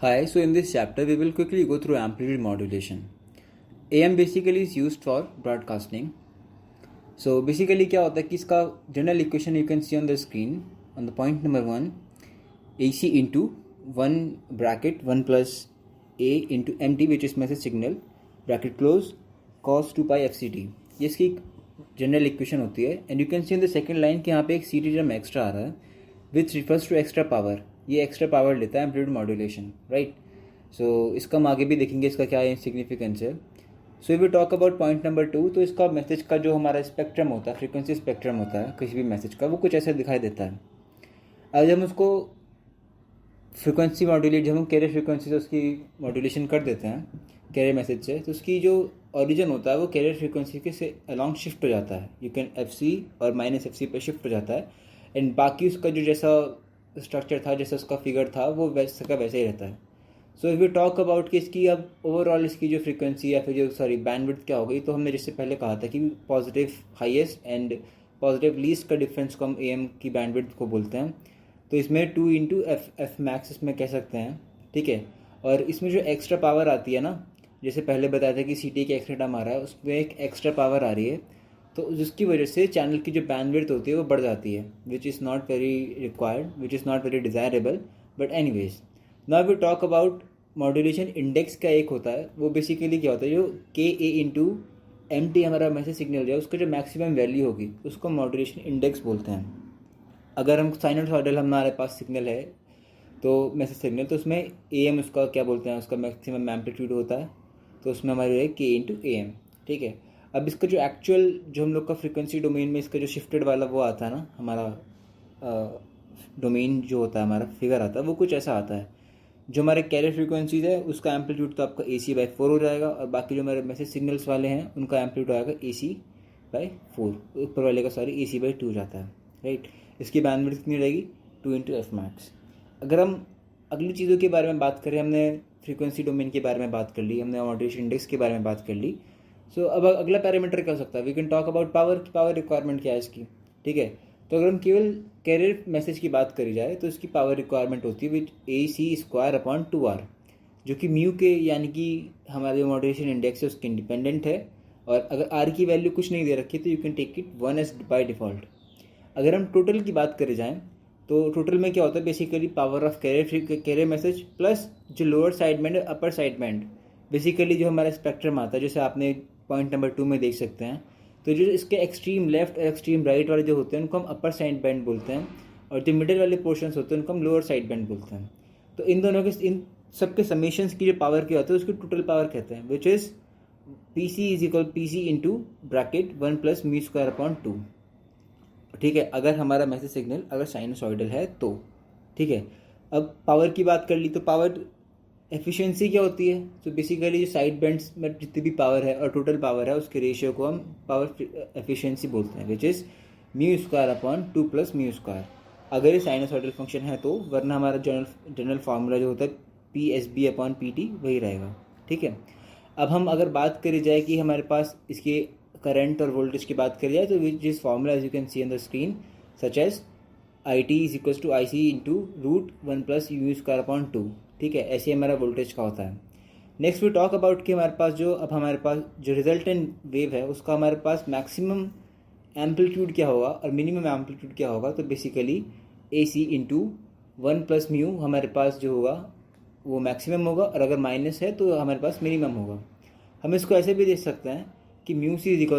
Hi, so in this chapter we will quickly go through amplitude modulation. AM basically is used for broadcasting. So basically क्या होता है कि इसका general equation you can see on the screen on the point number 1 AC into 1 bracket 1 plus A into MT which is message signal bracket close cos 2 pi FCT. ये इसकी general equation होती है and you can C in the second line कि यहाँ पे एक CT term extra आ रहा है विच रिफर्स टू एक्स्ट्रा पावर. ये एक्स्ट्रा पावर लेता है एम्पलीट्यूड मॉड्यूलेशन, राइट. सो इसका हम आगे भी देखेंगे इसका क्या सिग्निफिकेंस है. So if we talk about point number 2, तो इसका मैसेज का जो हमारा स्पेक्ट्रम होता है, फ्रीक्वेंसी स्पेक्ट्रम होता है किसी भी मैसेज का, वो कुछ ऐसा दिखाई देता है. अब जब हम उसको फ्रीक्वेंसी मॉड्यूलेट, जब हम कैरियर फ्रीक्वेंसी से उसकी मॉड्यूलेशन कर देते हैं कैरियर मैसेज से, तो उसकी जो ओरिजिन होता है वो कैरियर फ्रीक्वेंसी के से अलॉन्ग शिफ्ट हो जाता है. यू कैन FC और -FC पे शिफ्ट हो जाता है एंड बाकी उसका जो जैसा स्ट्रक्चर था, जैसा उसका फिगर था, वो वैसे का वैसे ही रहता है. So if we talk about कि इसकी अब ओवरऑल इसकी जो फ्रीक्वेंसी या फिर जो बैंडविड्थ क्या हो गई, तो हमने जिससे पहले कहा था कि positive highest and positive least का डिफरेंस को हम AM की बैंडविड्थ को बोलते हैं. तो इसमें 2 इंटू एफ मैक्स इसमें कह सकते हैं, ठीक है. और इसमें जो एक्स्ट्रा पावर आती है ना, जैसे पहले बताया था कि CT का एक्स्ट्रा टर्म आ रहा है, उसमें एक एक्स्ट्रा पावर आ रही है, तो जिसकी वजह से चैनल की जो बैंडविड्थ होती है वो बढ़ जाती है, which is not very required, which is not very desirable. But anyways, now we talk about modulation index का एक होता है, वो बेसिकली क्या होता है, जो KA इंटू MT हमारा मैसेज सिग्नल है, उसका जो मैक्सिमम वैल्यू होगी उसको मॉड्यूलेशन इंडेक्स बोलते हैं. अगर हम साइनसॉइडल हमारे पास सिग्नल है, तो मैसेज सिग्नल, तो उसमें AM उसका क्या बोलते हैं, उसका मैक्सिमम एम्पलीट्यूड होता है, तो उसमें हमारे K इंटू AM, ठीक है. अब इसका जो एक्चुअल जो हम लोग का फ्रीक्वेंसी डोमेन में इसका जो शिफ्टेड वाला वो आता है ना, हमारा डोमेन जो होता है, हमारा फिगर आता है, वो कुछ ऐसा आता है. जो हमारे कैरियर फ्रीक्वेंसीज है उसका एम्पलीट्यूड तो आपका AC/4 हो जाएगा, और बाकी जो हमारे मैसेज सिग्नल्स वाले हैं उनका एम्पलीट्यूड आएगा AC/4, ऊपर वाले का AC/2 जाता है, राइट. इसकी बैंडविड्थ कितनी रहेगी, 2 इंटू एफ मैक्स. अगर हम अगली चीज़ों के बारे में बात करें, हमने फ्रीक्वेंसी डोमेन के बारे में बात कर ली, हमने मॉड्यूलेशन इंडेक्स के बारे में बात कर ली. सो अब अगला पैरामीटर क्या हो सकता है, we can talk about power requirement क्या है इसकी, ठीक है. तो अगर हम केवल कैरियर मैसेज की बात करी जाए, तो इसकी पावर रिक्वायरमेंट होती है विच AC²/2R, जो कि म्यू के यानी कि हमारे जो मॉड्यूलेशन इंडेक्स है उसके इंडिपेंडेंट है. और अगर R की वैल्यू कुछ नहीं दे रखी तो you can take it 1 as by default. अगर हम टोटल की बात करें जाएँ, तो टोटल में क्या होता है, basically power of carrier message plus जो लोअर साइड बैंड और अपर साइड बैंड, बेसिकली जो हमारा स्पेक्ट्रम आता है, जैसे आपने पॉइंट नंबर 2 में देख सकते हैं. तो जो इसके एक्सट्रीम लेफ्ट और एक्सट्रीम राइट वाले जो होते हैं उनको हम अपर साइड बैंड बोलते हैं, और जो मिडिल वाले पोर्शंस होते हैं उनको हम लोअर साइड बैंड बोलते हैं. तो इन दोनों के, इन सबके समेशंस की जो पावर क्या होती है उसकी टोटल पावर कहते हैं, which is PC into bracket 1 plus μ²/2, ठीक है. अगर हमारा मैसेज सिग्नल अगर साइनसॉइडल है तो, ठीक है. अब पावर की बात कर ली, तो पावर एफिशिएंसी क्या होती है, तो बेसिकली जो साइड बैंड्स में जितनी भी पावर है और टोटल पावर है उसके रेशियो को हम पावर एफिशिएंसी बोलते हैं, विच इज़ μ²/2 प्लस μ², अगर ये साइनसॉइडल फंक्शन है तो. वरना हमारा जनरल फार्मूला जो होता है PSB/PT वही रहेगा, ठीक है. अब हम अगर बात करी जाए कि हमारे पास इसके करंट और वोल्टेज की बात करी जाए, तो जिस formula as you can see on the screen, such as IT = IC into √1 plus μ²/2, ठीक है. ऐसे हमारा वोल्टेज का होता है. नेक्स्ट वी टॉक अबाउट कि हमारे पास जो रिजल्टेंट वेव है उसका हमारे पास मैक्सिमम एम्पलीट्यूड क्या होगा और मिनिमम एम्पलीट्यूड क्या होगा. तो basically AC into 1 plus mu हमारे पास जो होगा वो मैक्सिमम होगा, और अगर माइनस है तो हमारे पास मिनिमम होगा. हम इसको ऐसे भी देख सकते हैं कि μc =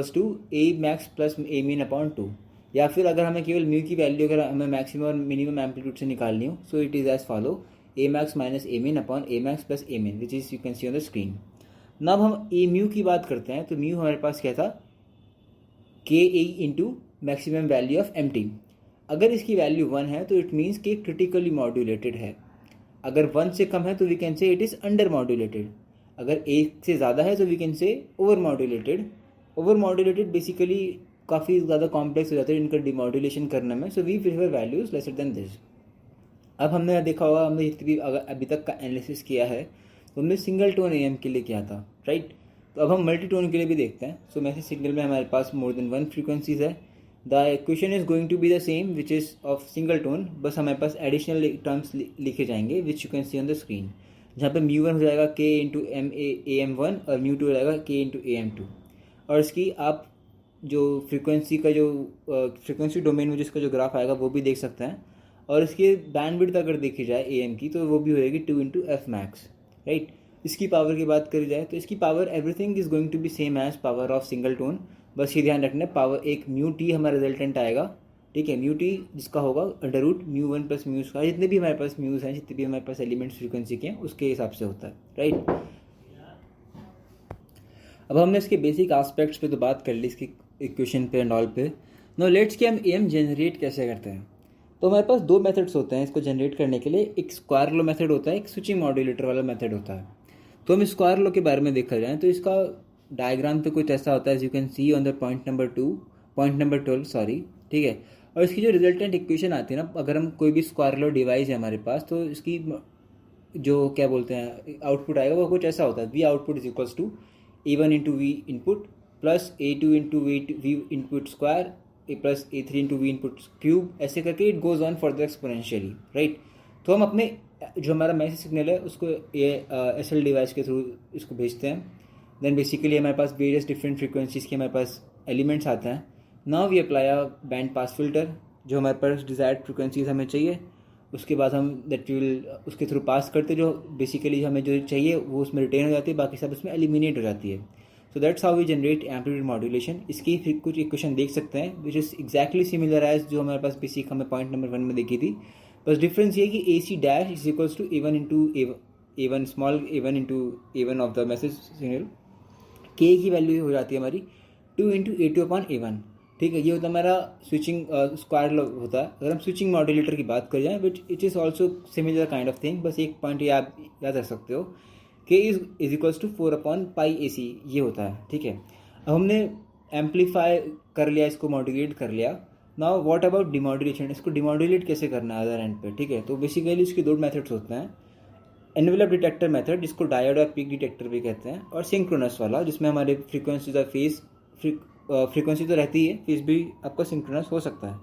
Amax प्लस Amin/2, या फिर अगर हमें केवल म्यू की वैल्यू अगर हमें मैक्सिमम और मिनिमम एम्पलीट्यूड से निकालनी हो, so it is as follow Amax minus Amin/Amax plus Amin, which is you can see on the screen. अब हम ए म्यू की बात करते हैं, तो म्यू हमारे पास क्या था, KA into maximum value of MT. अगर इसकी वैल्यू 1 है तो इट मीन्स कि क्रिटिकली मॉड्यूलेटेड है. अगर 1 से कम है तो we can say it is under modulated. अगर 1 से ज़्यादा है तो we can say over modulated basically काफ़ी ज़्यादा कॉम्प्लेक्स हो जाता है इनका डिमॉड्यूलेशन करने में. So we prefer values lesser than this. अब हमने देखा होगा, हमने जितनी अभी तक का एनालिसिस किया है, तो हमने सिंगल टोन AM के लिए किया था, राइट. तो अब हम मल्टी टोन के लिए भी देखते हैं. सो मैसेज सिग्नल में हमारे पास मोर देन 1 फ्रीक्वेंसीज है. The equation is going to be the same which is of single tone, बस हमारे पास एडिशनल टर्म्स लिखे जाएंगे which you can see on the screen. जहाँ पे म्यू वन हो जाएगा k इंटू AM1 और म्यू टू हो जाएगा k इंटू AM2। और इसकी आप जो फ्रीक्वेंसी का जो फ्रीक्वेंसी डोमेन में जिसका जो ग्राफ आएगा वो भी देख सकते हैं। और इसकी बैंडविड्थ अगर देखी जाए AM की तो वो भी होएगी 2 इंटू एफ मैक्स, राइट। इसकी पावर की बात करी जाए तो इसकी power everything is going to be same as power of single tone. बस ये ध्यान रखना, पावर एक म्यू टी हमारा रिजल्टेंट आएगा, ठीक है। म्यू टी जिसका होगा under root mu one plus mu square, जितने भी हमारे पास म्यूज हैं, जितने भी हमारे पास एलिमेंट्स फ्रीक्वेंसी के हैं उसके हिसाब से होता है, राइट। अब हमने इसके बेसिक एस्पेक्ट्स पे तो बात कर ली, इसकी इक्वेशन पे एंड ऑल पे। नाउ लेट्स कि हम AM जनरेट कैसे करते हैं। तो हमारे पास दो मेथड्स होते हैं इसको जनरेट करने के लिए, एक स्क्वायर लो मेथड होता है, एक स्विचिंग मॉड्यूलेटर वाला मेथड होता है। तो हम स्क्वायर लो के बारे में देखा जाए तो इसका डायग्राम तो कुछ ऐसा होता है, you can see on the point number 12 sorry, ठीक है। और इसकी जो रिजल्टेंट इक्वेशन आती है ना, अगर हम कोई भी स्क्वायर लो डिवाइस है हमारे पास तो इसकी जो क्या बोलते हैं आउटपुट आएगा वो कुछ ऐसा होता है, v output is equals to A1 into v input plus A2 into v input square plus A3 into v input cube, ऐसे करके it goes on further exponentially, right. तो हम अपने जो हमारा मैसेज सिग्नल है उसको SL डिवाइस के थ्रू इसको भेजते हैं। देन बेसिकली हमारे पास वेरियस डिफरेंट फ्रीक्वेंसीज के हमारे पास एलिमेंट्स आते हैं। Now we apply a band pass filter, जो हमारे पास डिजायर्ड फ्रीक्वेंसीज हमें चाहिए, उसके बाद हम दैट विल उसके थ्रू पास करते, जो बेसिकली हमें जो चाहिए वो उसमें रिटेन हो जाती है, बाकी सब उसमें एलिमिनेट हो जाती है। So that's how we generate amplitude modulation. इसकी फिर कुछ इक्वेशन देख सकते हैं which is exactly similar as जो हमारे पास बेसिक हमें पॉइंट नंबर 1 में देखी थी। बस डिफरेंस ये कि AC dash is equals to A1 into A1 small A1 into A1 of the message signal, K की वैल्यू हो जाती है हमारी 2 इंटू A2 अपॉन A1, ठीक है। ये होता है हमारा स्विचिंग स्क्वायर लो होता है। अगर हम स्विचिंग मॉड्यूलेटर की बात कर जाएं which it is also similar kind of thing, बस एक पॉइंट ये आप याद रख सकते हो, K is equals to 4 upon pi AC ये होता है, ठीक है। अब हमने एम्पलीफाई कर लिया, इसको मॉड्यूलेट कर लिया। नाउ व्हाट अबाउट डिमॉड्यूलेशन, इसको डिमॉड्यूलेट कैसे करना है अदर एंड पे, ठीक है। तो बेसिकली इसके दो मेथड्स होते हैं, एनवेलप डिटेक्टर मेथड जिसको डायोड और पीक डिटेक्टर भी कहते हैं, और सिंक्रोनस वाला जिसमें हमारे फ्रीक्वेंसीज और फेज फ्रीक्वेंसी तो रहती है, फेज भी आपका सिंक्रोनस हो सकता है।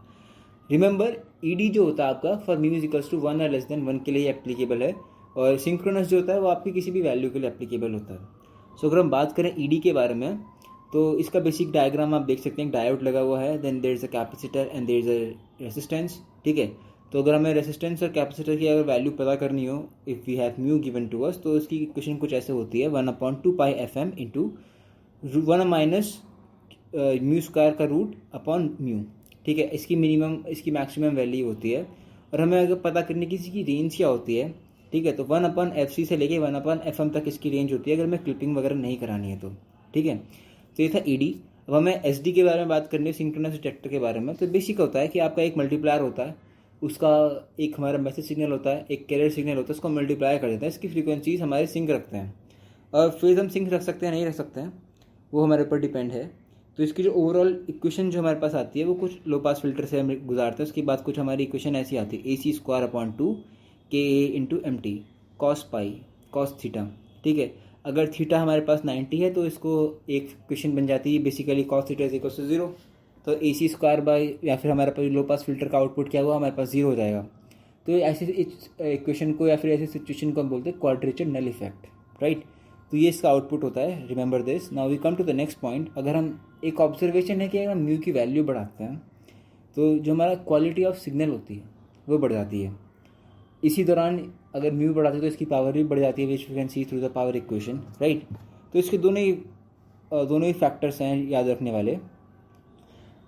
रिमेंबर ED जो होता है आपका फॉर म्यू इक्वल्स टू 1 और लेस देन 1 के लिए एप्लीकेबल है, और सिंक्रोनस जो होता है वो आपकी किसी भी वैल्यू के लिए एप्लीकेबल होता है। सो अगर हम बात करें ED के बारे में तो इसका बेसिक डायग्राम आप देख सकते हैं, डायोड लगा हुआ है, then there is a capacitor and there is a resistance, ठीक है। तो अगर हमें रेसिस्टेंस और कैपेसिटर की अगर वैल्यू पता करनी हो, if we have mu given to us, तो इसकी इक्वेशन कुछ ऐसे होती है 1/2 pi FM into 1 minus mu square का रूट अपॉन म्यू, ठीक है। इसकी मिनिमम इसकी मैक्सिमम वैल्यू होती है। और हमें अगर पता करनी किसी की रेंज क्या होती है, ठीक है, तो 1/FC से लेके 1/FM तक इसकी रेंज होती है अगर हमें क्लिपिंग वगैरह नहीं करानी है तो, ठीक है। तो ये था ED। अब हमें SD के बारे में बात करनी है, सिंक्रोनस डिटेक्टर के बारे में। तो बेसिक होता है कि आपका एक मल्टीप्लायर होता है, उसका एक हमारा मैसेज सिग्नल होता है, एक कैरियर सिग्नल होता है, उसको मल्टीप्लाई कर देते हैं, इसकी फ्रीक्वेंसीज हमारे सिंक रखते हैं। और फिर हम सिंक रख सकते हैं नहीं रख सकते हैं वो हमारे ऊपर डिपेंड है। तो इसकी जो ओवरऑल इक्वेशन जो हमारे पास आती है वो कुछ लो पास फिल्टर से हम गुजारते हैं। उसके बाद कुछ हमारी इक्वेशन ऐसी आती है AC square upon 2 KA into MT cos pi cos theta, ठीक है। अगर थीटा हमारे पास 90 है तो इसको एक इक्वेशन बन जाती है basically cos theta is equal to 0। तो AC स्क्वायर बाई या फिर हमारे पास लो पास फिल्टर का आउटपुट क्या हुआ हमारे पास 0 हो जाएगा। तो ऐसी इक्वेशन को या फिर ऐसी सिचुएशन को हम बोलते हैं क्वाड्रेचर नल इफेक्ट, राइट। तो ये इसका आउटपुट होता है, remember this. Now we come to the next point. अगर हम एक ऑब्जर्वेशन है कि अगर हम म्यू की वैल्यू बढ़ाते हैं तो जो हमारा क्वालिटी ऑफ सिग्नल होती है वो बढ़ जाती है। इसी दौरान अगर म्यू बढ़ाते हैं तो इसकी पावर भी बढ़ जाती है, which we can see through the power equation, right. तो इसके दोनों ही फैक्टर्स हैं याद रखने वाले।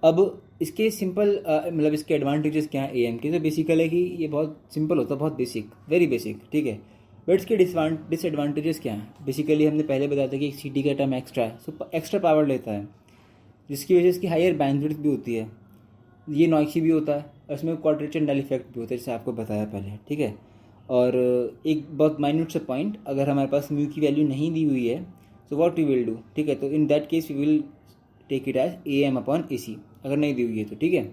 अब इसके सिंपल मतलब इसके एडवांटेजेस क्या हैं AM के, तो बेसिकली है कि ये बहुत सिंपल होता है, बहुत बेसिक, वेरी बेसिक, ठीक है। बट इसके डिसएडवांटेजेस क्या हैं, बेसिकली हमने पहले बताया था कि एक CD का टर्म एक्स्ट्रा है, सो एक्स्ट्रा पावर लेता है, जिसकी वजह से इसकी हायर बैंडविड्थ भी होती है, ये नॉइसी भी होता है, और इसमें क्वाड्रेचर नल इफेक्ट भी होता है जैसे आपको बताया पहले, ठीक है। और एक बहुत माइन्यूट से पॉइंट, अगर हमारे पास म्यू की वैल्यू नहीं दी हुई है so what we will do, ठीक है। तो in that case we will take it as AM upon AC अगर नहीं दी हुई है तो, ठीक है।